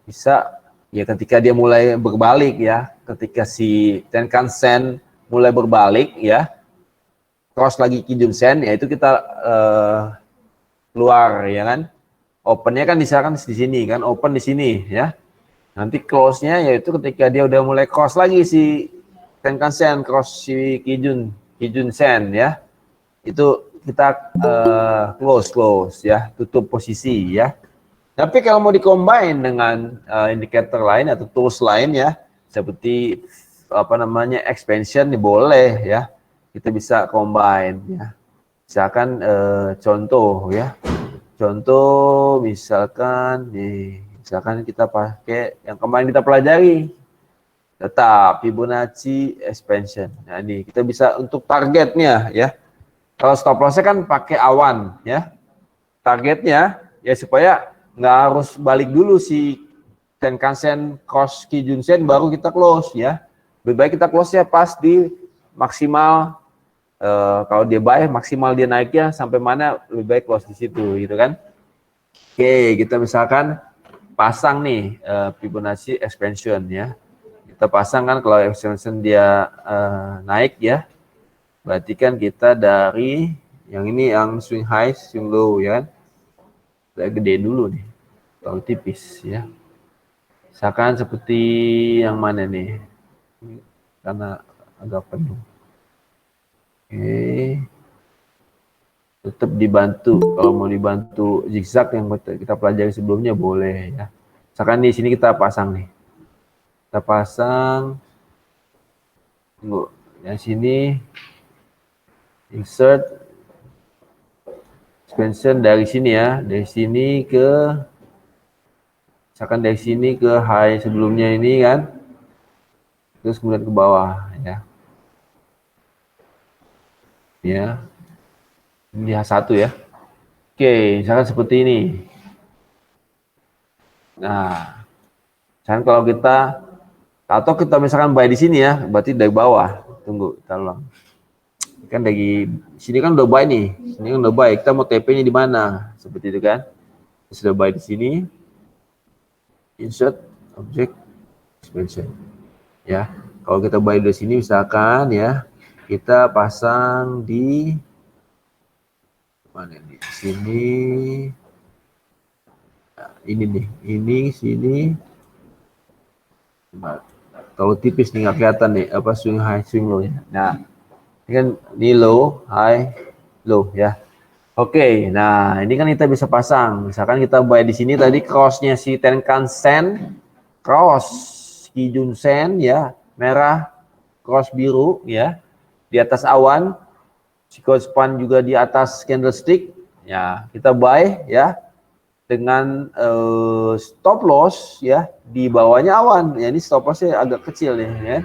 bisa ya ketika dia mulai berbalik ya, ketika si Tenkan-sen mulai berbalik ya, cross lagi Kijun-sen ya, itu kita keluar ya kan. Opennya kan misalkan di sini kan, open di sini ya. Nanti close-nya yaitu ketika dia udah mulai cross lagi si Tenkan-sen, cross si Kijun-sen ya. Itu kita close ya, tutup posisi ya. Tapi kalau mau di-combine dengan indikator lain atau tools lain ya, seperti apa namanya expansion, boleh ya. Kita bisa combine ya. Misalkan contoh ya. Contoh misalkan misalkan kita pakai yang kemarin kita pelajari. Tetap Fibonacci expansion. Nah, ini kita bisa untuk targetnya ya. Kalau stop lossnya kan pakai awan ya. Targetnya ya supaya nggak harus balik dulu si Tenkan-sen cross Kijun-sen baru kita close ya. Lebih baik kita close ya pas di maksimal. Kalau dia buy maksimal dia naiknya sampai mana lebih baik close di situ gitu kan. Oke, kita misalkan pasang nih Fibonacci expansion ya. Kita pasang kan kalau expansion dia naik ya. Berarti kan kita dari yang ini yang swing high, swing low ya kan. Kita gede dulu nih. Terlalu tipis ya. Misalkan seperti yang mana nih? Karena agak penuh. Oke. Tetap dibantu. Kalau mau dibantu zigzag yang kita pelajari sebelumnya boleh ya. Misalkan di sini kita pasang nih. Kita pasang. Tunggu. Yang sini insert expansion dari sini ya. Dari sini ke misalkan dari sini ke high sebelumnya ini kan. Terus kemudian ke bawah ya. Ya. Ini H1 ya. Oke, misalkan seperti ini. Nah, misalkan kalau kita atau kita misalkan buy di sini ya, berarti dari bawah. Tunggu, kita ulang. Kan dari sini kan udah buy nih. Sini kan udah buy. Kita mau TP-nya di mana? Seperti itu kan. Kita sudah buy di sini. Insert object expansion. Ya. Kalau kita buy di sini misalkan ya, kita pasang di mana di sini. Nah, ini nih, ini sini. Kalau tipis nih nggak kelihatan nih apa swing high, swing low ya. Nah, ini kan ini low, high, low ya. Oke, nah ini kan kita bisa pasang. Misalkan kita buy di sini tadi crossnya si Tenkan-sen, cross Kijun-sen ya, merah, cross biru ya, di atas awan. Chicago span juga di atas candlestick ya, kita buy ya dengan stop loss ya di bawahnya awan ya. Ini stop lossnya agak kecil nih ya,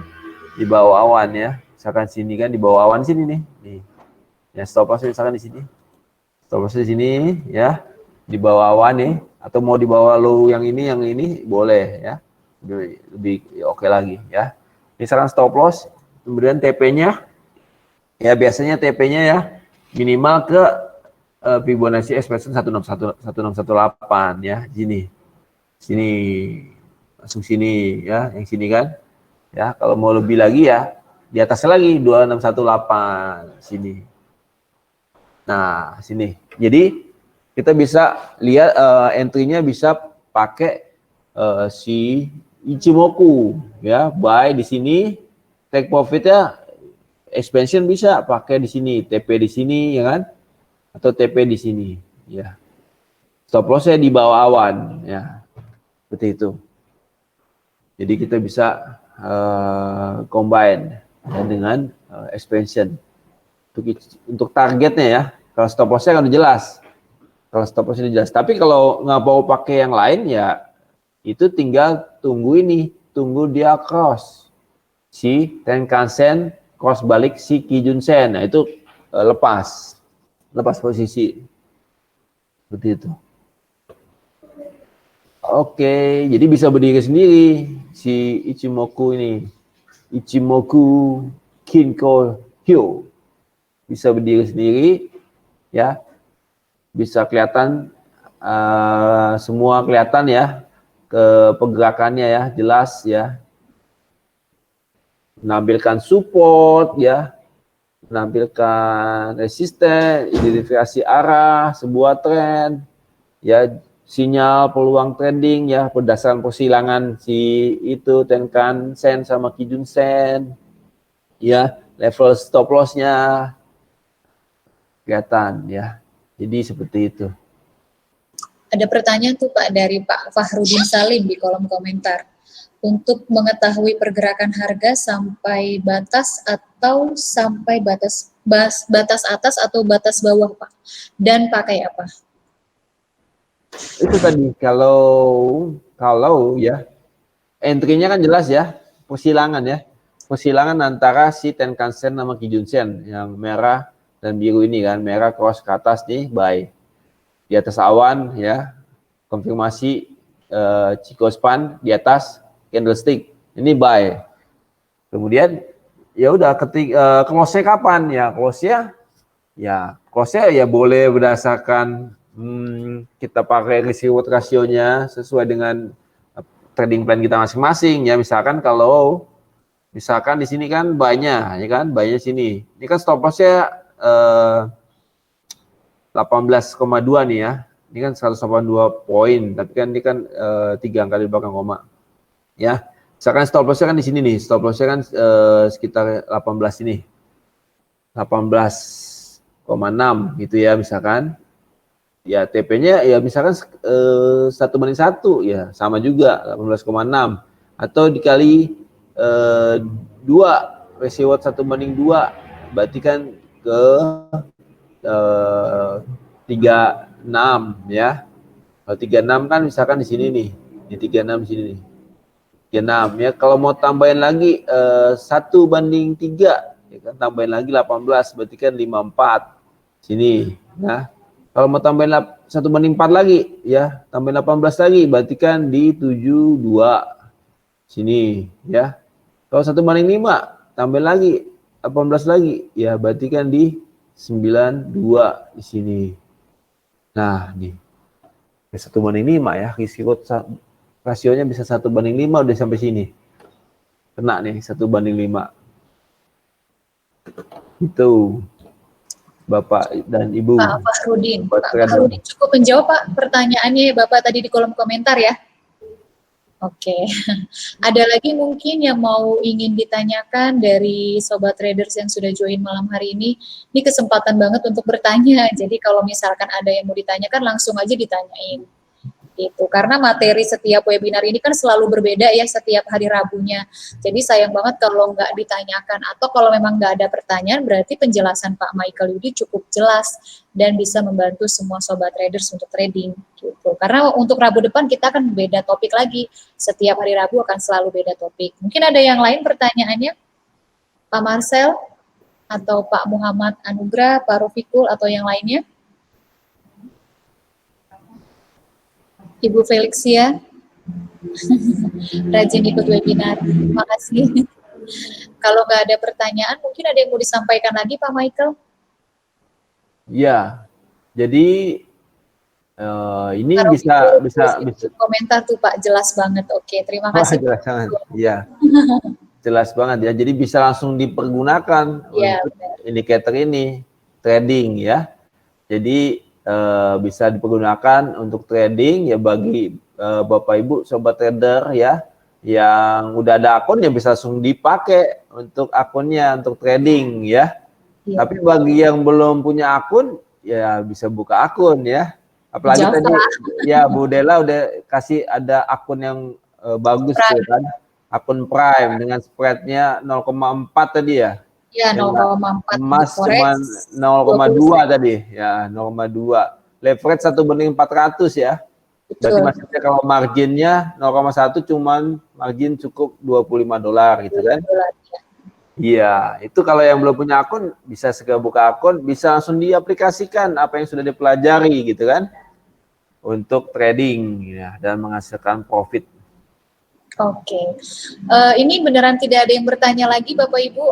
di bawah awan ya. Misalkan sini kan di bawah awan sini nih ya, stop lossnya misalkan di sini, stop lossnya di sini ya, di bawah awan nih, atau mau di bawah low yang ini boleh ya, lebih oke lagi ya. Misalkan stop loss, kemudian TP-nya ya, biasanya TP-nya ya minimal ke Fibonacci expansion 1618 ya, sini masuk sini ya, yang sini kan ya. Kalau mau lebih lagi ya di atasnya lagi 2618 sini. Nah sini, jadi kita bisa lihat entry-nya bisa pakai si Ichimoku ya, buy di sini, take profit-nya expansion bisa pakai di sini, TP di sini ya kan, atau TP di sini ya. Stop loss-nya di bawah awan ya, seperti itu. Jadi kita bisa combine ya, dengan expansion untuk targetnya ya. Kalau stop loss-nya kan udah jelas, kalau stop loss-nya jelas. Tapi kalau nggak mau pakai yang lain ya, itu tinggal tunggu dia cross si Tenkan-sen, cross balik si Kijun-sen. Nah itu lepas posisi seperti itu. Oke, jadi bisa berdiri sendiri si Ichimoku ini, Ichimoku Kinko Hyo, bisa berdiri sendiri ya, bisa kelihatan semua kelihatan ya, ke pergerakannya ya, jelas ya, menampilkan support ya, menampilkan resisten, identifikasi arah sebuah tren ya, sinyal peluang trading ya berdasarkan persilangan si itu Tenkan-sen sama Kijun-sen ya, level stop loss-nya kelihatan ya. Jadi seperti itu. Ada pertanyaan tuh Pak dari Pak Fahrudin Salim di kolom komentar. untuk mengetahui pergerakan harga sampai batas atau sampai batas atas atau batas bawah, Pak? Dan pakai apa? Itu tadi kalau ya entry-nya kan jelas ya, persilangan ya. Persilangan antara si Tenkan-sen sama Kijun-sen yang merah dan biru ini kan, merah cross ke atas nih, buy. Di atas awan ya, konfirmasi Chikou span di atas candlestick. Ini buy. Kemudian ya udah ketika close-nya kapan ya? Close-nya ya boleh berdasarkan kita pakai risk reward rasionya sesuai dengan trading plan kita masing-masing ya. Misalkan di sini kan buy-nya ya kan, buy-nya sini. Ini kan stop loss-nya 18,2 nih ya. Ini kan 182 poin, tapi kan ini kan 3 angka di belakang koma. Ya. Misalkan stop loss-nya kan di sini nih. Stop loss-nya kan sekitar 18 ini. 18,6 gitu ya misalkan. Ya TP-nya ya misalkan 1/1 ya sama juga 18,6 atau dikali 2 ratio 1/2 berarti kan ke 36 ya. Kalau 36 kan misalkan di sini nih. Di 36 di sini nih. 36 ya. Kalau mau tambahin lagi 1/3 ya kan, tambahin lagi 18 berarti kan 54 sini ya. Kalau mau tambahin 1/4 lagi ya, tambahin 18 lagi berarti kan di 72 sini ya. Kalau 1/5 tambahin lagi 18 lagi ya berarti kan di 92 di sini. Nah, nih. 1/5 ya, risiko rasionya bisa 1/5 udah sampai sini. Kena nih 1/5. Itu Bapak dan Ibu. Pak Fakhrudin. Pak Fakhrudin cukup menjawab Pak pertanyaannya Bapak tadi di kolom komentar ya. Oke. Ada lagi mungkin yang mau ingin ditanyakan dari sobat traders yang sudah join malam hari ini. Ini kesempatan banget untuk bertanya. Jadi kalau misalkan ada yang mau ditanyakan langsung aja ditanyain. Gitu. Karena materi setiap webinar ini kan selalu berbeda ya setiap hari Rabunya. Jadi sayang banget kalau nggak ditanyakan atau kalau memang nggak ada pertanyaan berarti penjelasan Pak Michael Yudi cukup jelas dan bisa membantu semua sobat traders untuk trading gitu. Karena untuk Rabu depan kita akan beda topik lagi. Setiap hari Rabu akan selalu beda topik. Mungkin ada yang lain pertanyaannya? Pak Marcel atau Pak Muhammad Anugrah, Pak Rofikul atau yang lainnya? Ibu Felixia, rajin ikut webinar. Terima kasih. Kalau nggak ada pertanyaan, mungkin ada yang mau disampaikan lagi, Pak Michael? Ya, jadi ini bisa komentar tuh Pak, jelas banget. Oke, terima kasih. Jelas banget. Iya. Jelas banget ya. Jadi bisa langsung dipergunakan untuk indikator ini trading ya. Jadi bisa dipergunakan untuk trading ya bagi Bapak Ibu sobat trader ya yang udah ada akun ya bisa langsung dipakai untuk akunnya untuk trading ya. Tapi bagi yang belum punya akun ya bisa buka akun ya. Apalagi tadi ya Bu Della udah kasih ada akun yang bagus tuh kan. Akun Prime dengan spreadnya 0,4 tadi ya. Ya, 0,4. Emas cuma 0,2 tadi, ya 0,2. Leverage 1/400 ya. Berarti maksudnya kalau marginnya 0,1 cuman margin cukup $25 gitu kan. Iya, itu kalau yang belum punya akun bisa segera buka akun, bisa langsung diaplikasikan apa yang sudah dipelajari gitu kan. Untuk trading ya dan menghasilkan profit. Oke. Ini beneran tidak ada yang bertanya lagi Bapak Ibu?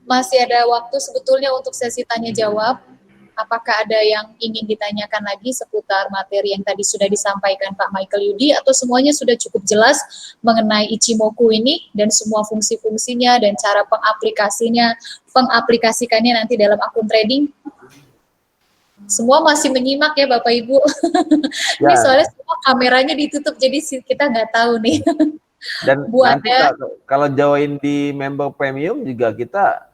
Masih ada waktu sebetulnya untuk sesi tanya jawab. Apakah ada yang ingin ditanyakan lagi seputar materi yang tadi sudah disampaikan Pak Michael Yudi atau semuanya sudah cukup jelas mengenai Ichimoku ini dan semua fungsi-fungsinya dan cara pengaplikasikannya nanti dalam akun trading? Semua masih menyimak ya Bapak Ibu. Ya. Ini soalnya semua kameranya ditutup jadi kita nggak tahu nih. Dan nanti kalau join di member premium juga kita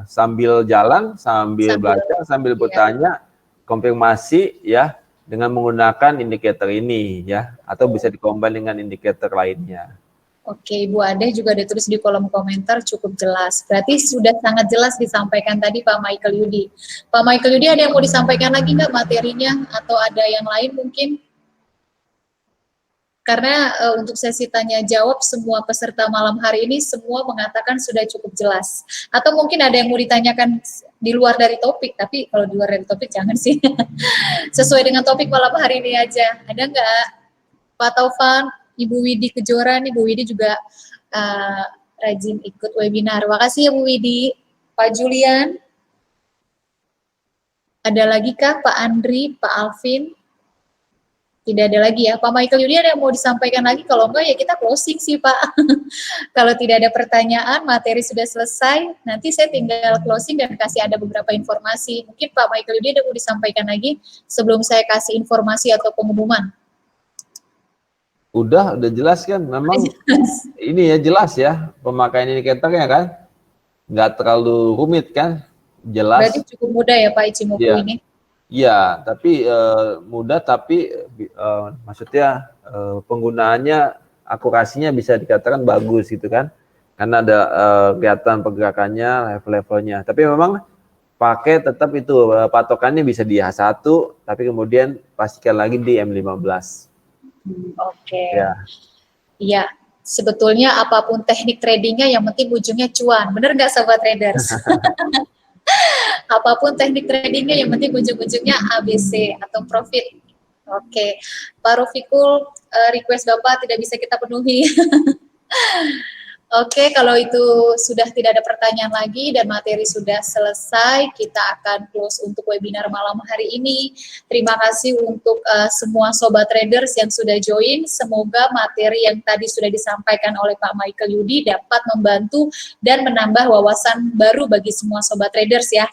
sambil jalan, sambil belajar, sambil bertanya, konfirmasi ya. dengan menggunakan indikator ini ya, atau bisa dikombin dengan indikator lainnya. Oke, Ibu Ade juga ada tulis di kolom komentar cukup jelas. Berarti sudah sangat jelas disampaikan tadi Pak Michael Yudi. Pak Michael Yudi ada yang mau disampaikan lagi nggak materinya atau ada yang lain mungkin? Karena untuk sesi tanya jawab semua peserta malam hari ini semua mengatakan sudah cukup jelas. Atau mungkin ada yang mau ditanyakan di luar dari topik, tapi kalau di luar dari topik jangan sih. Sesuai dengan topik malam hari ini aja. Ada nggak Pak Taufan, Ibu Widi Kejoran, Ibu Widi juga rajin ikut webinar. Makasih ya Bu Widi. Pak Julian, ada lagi kah Pak Andri, Pak Alvin? Tidak ada lagi ya. Pak Michael Yudi ada yang mau disampaikan lagi? Kalau enggak ya kita closing sih Pak. Kalau tidak ada pertanyaan, materi sudah selesai. Nanti saya tinggal closing dan kasih ada beberapa informasi. Mungkin Pak Michael Yudi ada yang mau disampaikan lagi sebelum saya kasih informasi atau pengumuman. Udah jelas kan, memang ini ya jelas ya pemakaian indikatornya kan, nggak terlalu rumit kan, jelas. Berarti cukup mudah ya Pak Ichimoku ini? Iya, tapi mudah tapi maksudnya penggunaannya akurasinya bisa dikatakan bagus gitu kan, karena ada kelihatan pergerakannya, level-levelnya. Tapi memang pakai tetap itu patokannya bisa di H1, tapi kemudian pastikan lagi di M15. Oke. Iya, sebetulnya apapun teknik tradingnya yang penting ujungnya cuan. Bener nggak Sobat Traders? Apapun teknik tradingnya yang penting ujung-ujungnya ABC atau profit. Oke. Pak Rofikul, request Bapak tidak bisa kita penuhi. Oke, kalau itu sudah tidak ada pertanyaan lagi dan materi sudah selesai, kita akan close untuk webinar malam hari ini. Terima kasih untuk semua Sobat Traders yang sudah join. Semoga materi yang tadi sudah disampaikan oleh Pak Michael Yudi dapat membantu dan menambah wawasan baru bagi semua Sobat Traders ya.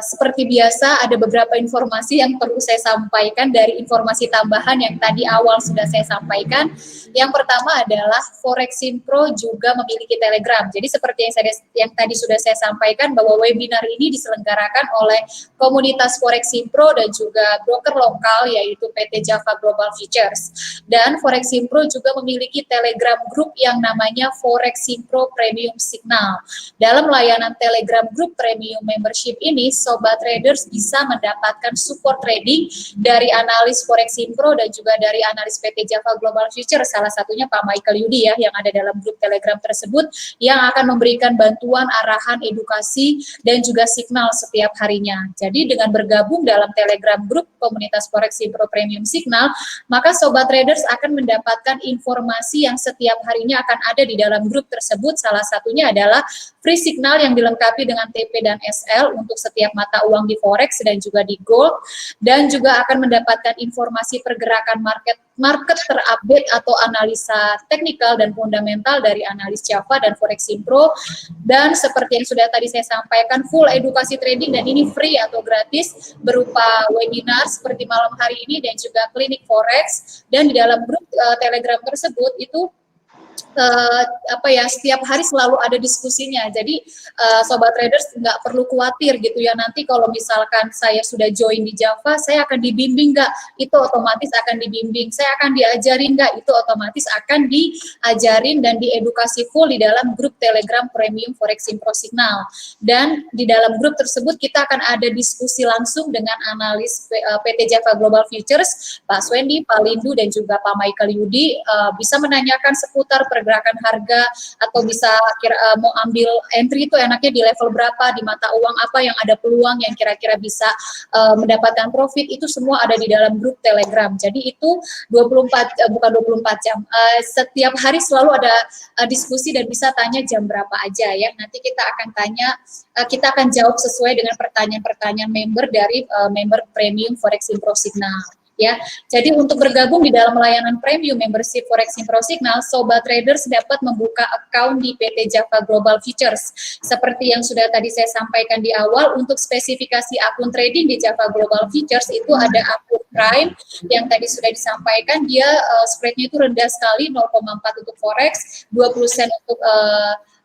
Seperti biasa ada beberapa informasi yang perlu saya sampaikan dari informasi tambahan yang tadi awal sudah saya sampaikan. Yang pertama adalah Foreximpro juga memiliki Telegram. Jadi seperti yang tadi sudah saya sampaikan bahwa webinar ini diselenggarakan oleh komunitas Foreximpro dan juga broker lokal yaitu PT Java Global Futures. Dan Foreximpro juga memiliki Telegram Group yang namanya Foreximpro Premium Signal. Dalam layanan Telegram Group Premium Membership ini Sobat Traders bisa mendapatkan support trading dari analis Foreximpro dan juga dari analis PT Java Global Futures, salah satunya Pak Michael Yudi ya yang ada dalam grup Telegram tersebut yang akan memberikan bantuan, arahan, edukasi dan juga signal setiap harinya. Jadi dengan bergabung dalam Telegram Group komunitas Foreximpro Premium Signal, maka Sobat Traders akan mendapatkan informasi yang setiap harinya akan ada di dalam grup tersebut. Salah satunya adalah free signal yang dilengkapi dengan TP dan SL untuk setiap mata uang di Forex dan juga di Gold, dan juga akan mendapatkan informasi pergerakan market terupdate atau analisa teknikal dan fundamental dari analis Java dan Foreximpro. Dan seperti yang sudah tadi saya sampaikan, full edukasi trading dan ini free atau gratis berupa webinar seperti malam hari ini dan juga klinik Forex. Dan di dalam grup Telegram tersebut itu setiap hari selalu ada diskusinya. Jadi Sobat Traders nggak perlu khawatir gitu ya, nanti kalau misalkan saya sudah join di Java, saya akan dibimbing nggak? Itu otomatis akan dibimbing. Saya akan diajarin nggak? Itu otomatis akan diajarin dan diedukasi full di dalam grup Telegram Premium Foreximpro Signal. Dan di dalam grup tersebut kita akan ada diskusi langsung dengan analis PT Java Global Futures, Pak Swendi, Pak Lindu, dan juga Pak Michael Yudi, bisa menanyakan seputar pergerakan harga atau bisa mau ambil entry itu enaknya di level berapa, di mata uang apa yang ada peluang yang kira-kira bisa mendapatkan profit, itu semua ada di dalam grup Telegram. Jadi itu 24 jam. Setiap hari selalu ada diskusi dan bisa tanya jam berapa aja ya. Nanti kita akan jawab sesuai dengan pertanyaan-pertanyaan member dari member Premium Foreximpro Signal. Ya, jadi untuk bergabung di dalam layanan premium membership Foreximpro Signal, Sobat Traders dapat membuka account di PT Java Global Futures. Seperti yang sudah tadi saya sampaikan di awal, untuk spesifikasi akun trading di Java Global Futures itu ada akun Prime yang tadi sudah disampaikan, dia spreadnya itu rendah sekali, 0,4 untuk Forex, 20 sen untuk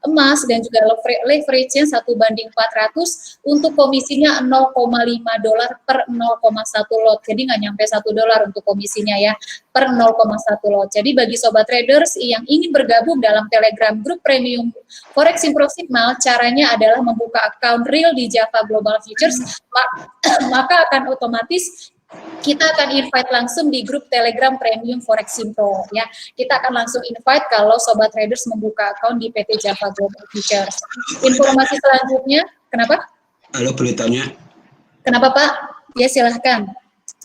emas dan juga leverage-nya 1:400 untuk komisinya $0,5 per 0,1 lot. Jadi nggak nyampe $1 untuk komisinya ya, per 0,1 lot. Jadi bagi sobat traders yang ingin bergabung dalam Telegram grup premium Foreximpro Signal, caranya adalah membuka account real di Java Global Futures, maka akan otomatis kita akan invite langsung di grup Telegram Premium Foreximpro ya. Kita akan langsung invite kalau sobat traders membuka account di PT Java Global Futures. Informasi selanjutnya, kenapa? Halo, boleh tanya? Kenapa Pak? Ya silahkan.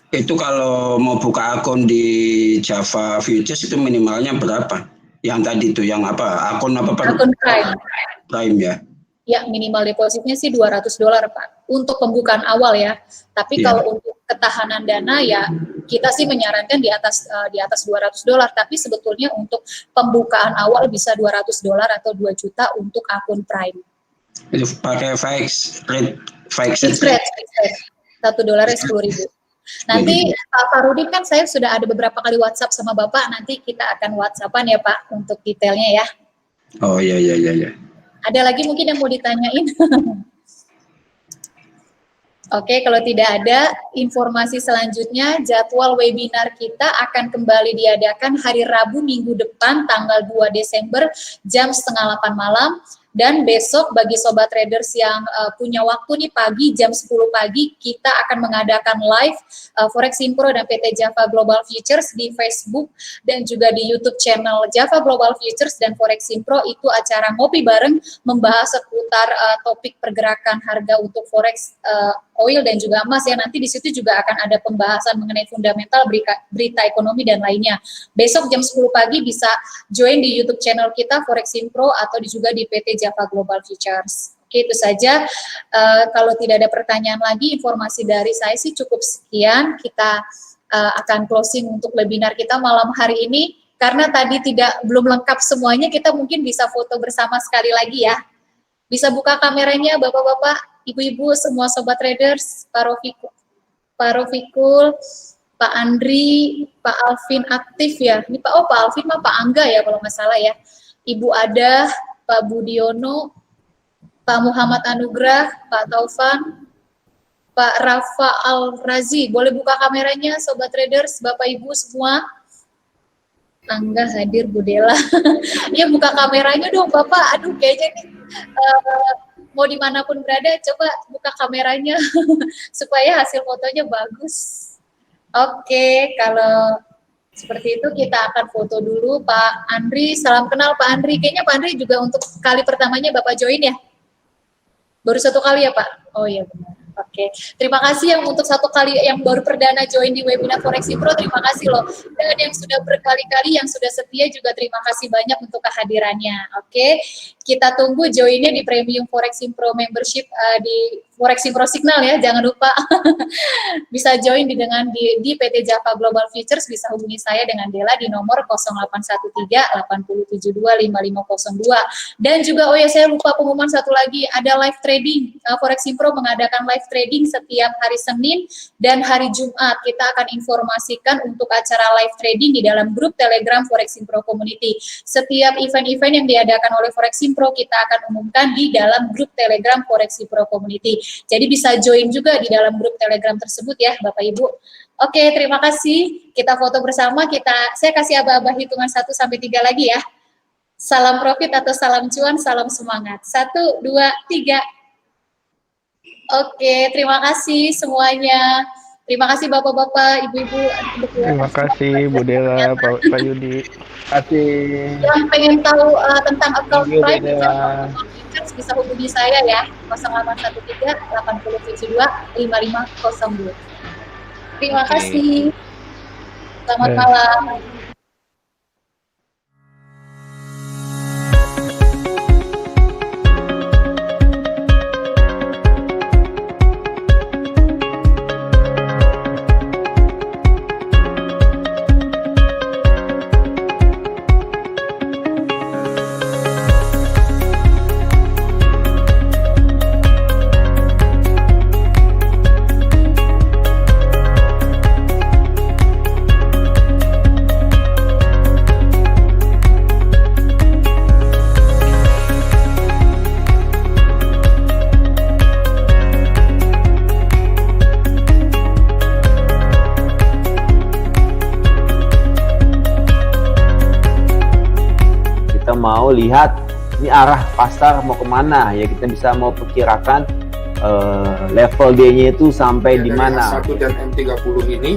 Itu kalau mau buka akun di Java Futures itu minimalnya berapa? Yang tadi itu yang apa? Akun apa Pak? Akun Prime. Prime ya. Ya, minimal depositnya sih $200 Pak, untuk pembukaan awal ya. Tapi kalau untuk ketahanan dana ya kita sih menyarankan di atas $200. Tapi sebetulnya untuk pembukaan awal bisa $200 atau 2 juta untuk akun Prime. Itu pakai fixed rate. Fixed rate. $1 10.000. Nanti Pak Farudin kan saya sudah ada beberapa kali WhatsApp sama Bapak, nanti kita akan WhatsAppan ya Pak untuk detailnya ya. Oh iya. Ada lagi mungkin yang mau ditanyain? Oke, kalau tidak ada, informasi selanjutnya jadwal webinar kita akan kembali diadakan hari Rabu minggu depan tanggal 2 Desember jam 7:30 malam. Dan besok bagi sobat traders yang punya waktu nih pagi jam 10 pagi kita akan mengadakan live Foreximpro dan PT Java Global Futures di Facebook dan juga di YouTube channel Java Global Futures dan Foreximpro. Itu acara ngopi bareng membahas seputar topik pergerakan harga untuk forex, oil dan juga emas ya. Nanti di situ juga akan ada pembahasan mengenai fundamental, berita ekonomi dan lainnya. Besok jam 10 pagi bisa join di YouTube channel kita Foreximpro atau juga di PT Java Global Futures. Oke, itu saja. Kalau tidak ada pertanyaan lagi, informasi dari saya sih cukup sekian. Kita akan closing untuk webinar kita malam hari ini. Karena tadi belum lengkap semuanya, kita mungkin bisa foto bersama sekali lagi ya. Bisa buka kameranya Bapak-Bapak, Ibu-Ibu, semua sobat traders, Pak Rofikul, Pak Andri, Pak Alvin aktif ya. Ini Pak Alvin mah Pak Angga ya kalau nggak salah ya. Ibu Ada, Pak Budiono, Pak Muhammad Anugrah, Pak Taufan, Pak Rafa Al-Razi. Boleh buka kameranya sobat traders, Bapak Ibu semua. Angga hadir, Budela. Ya buka kameranya dong Bapak. Aduh kayaknya nih mau dimanapun berada, coba buka kameranya supaya hasil fotonya bagus. Oke, kalau seperti itu kita akan foto dulu Pak Andri. Salam kenal Pak Andri. Kayaknya Pak Andri juga untuk kali pertamanya Bapak join ya? Baru 1 kali ya Pak? Oh iya benar. Oke, terima kasih yang untuk 1 kali yang baru perdana join di webinar Foreximpro, terima kasih loh. Dan yang sudah berkali-kali, yang sudah setia juga terima kasih banyak untuk kehadirannya. Oke, kita tunggu joinnya di Premium Foreximpro Membership di Foreximpro Signal ya, jangan lupa. Bisa join di PT Java Global Futures, bisa hubungi saya dengan Dela di nomor 0813 8072 5502. Dan juga, oh ya saya lupa pengumuman satu lagi, ada live trading. Foreximpro mengadakan live trading setiap hari Senin dan hari Jumat. Kita akan informasikan untuk acara live trading di dalam grup Telegram Foreximpro Community. Setiap event-event yang diadakan oleh Foreximpro kita akan umumkan di dalam grup Telegram Foreximpro Community. Jadi bisa join juga di dalam grup Telegram tersebut ya Bapak Ibu. Oke, terima kasih. Kita foto bersama. Saya kasih aba-aba hitungan 1 sampai 3 lagi ya. Salam profit atau salam cuan, salam semangat. 1, 2, 3. Oke, terima kasih semuanya. Terima kasih Bapak-Bapak, Ibu-Ibu. Terima kasih Bu Dela, Pak Yudi. Terima kasih. Yang pengen tahu tentang account Prime bisa hubungi saya ya, 0813 8072 5502. Terima kasih. Selamat malam. mau lihat ini arah pasar mau kemana ya, kita bisa mau perkirakan level D-nya itu sampai di mana. H1 dan M30 ini,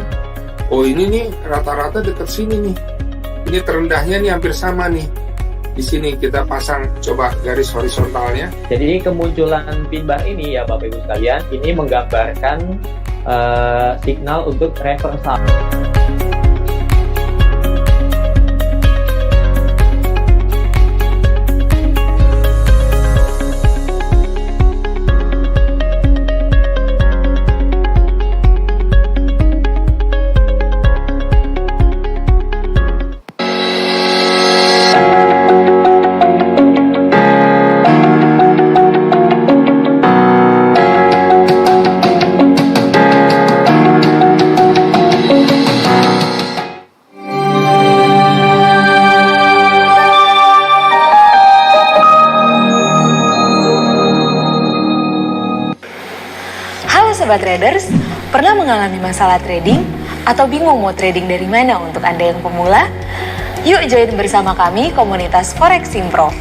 oh ini nih rata-rata dekat sini nih. Ini terendahnya nih hampir sama nih. Di sini kita pasang coba garis horizontalnya. Jadi kemunculan pin bar ini ya Bapak Ibu sekalian, ini menggambarkan signal untuk reversal. Sobat Traders, pernah mengalami masalah trading atau bingung mau trading dari mana untuk Anda yang pemula? Yuk join bersama kami komunitas Forex Pro.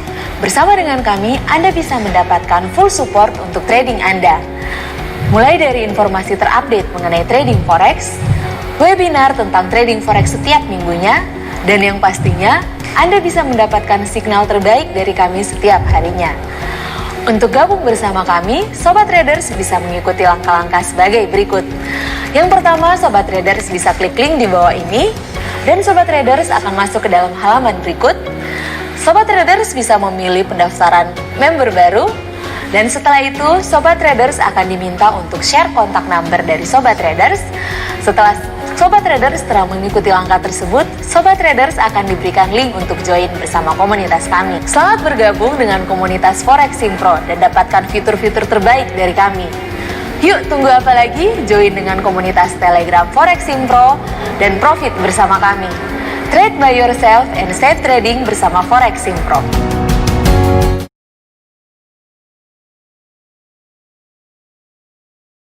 Bersama dengan kami, Anda bisa mendapatkan full support untuk trading Anda. Mulai dari informasi terupdate mengenai trading Forex, webinar tentang trading Forex setiap minggunya, dan yang pastinya Anda bisa mendapatkan signal terbaik dari kami setiap harinya. Untuk gabung bersama kami, Sobat Traders bisa mengikuti langkah-langkah sebagai berikut. Yang pertama, Sobat Traders bisa klik link di bawah ini, dan Sobat Traders akan masuk ke dalam halaman berikut. Sobat Traders bisa memilih pendaftaran member baru, dan setelah itu, Sobat Traders akan diminta untuk share kontak number dari Sobat Traders. Setelah Sobat Traders telah mengikuti langkah tersebut, Sobat Traders akan diberikan link untuk join bersama komunitas kami. Selamat bergabung dengan komunitas Forex Pro dan dapatkan fitur-fitur terbaik dari kami. Yuk, tunggu apa lagi? Join dengan komunitas Telegram Forex Pro dan profit bersama kami. Trade by yourself and safe trading bersama Forex Pro.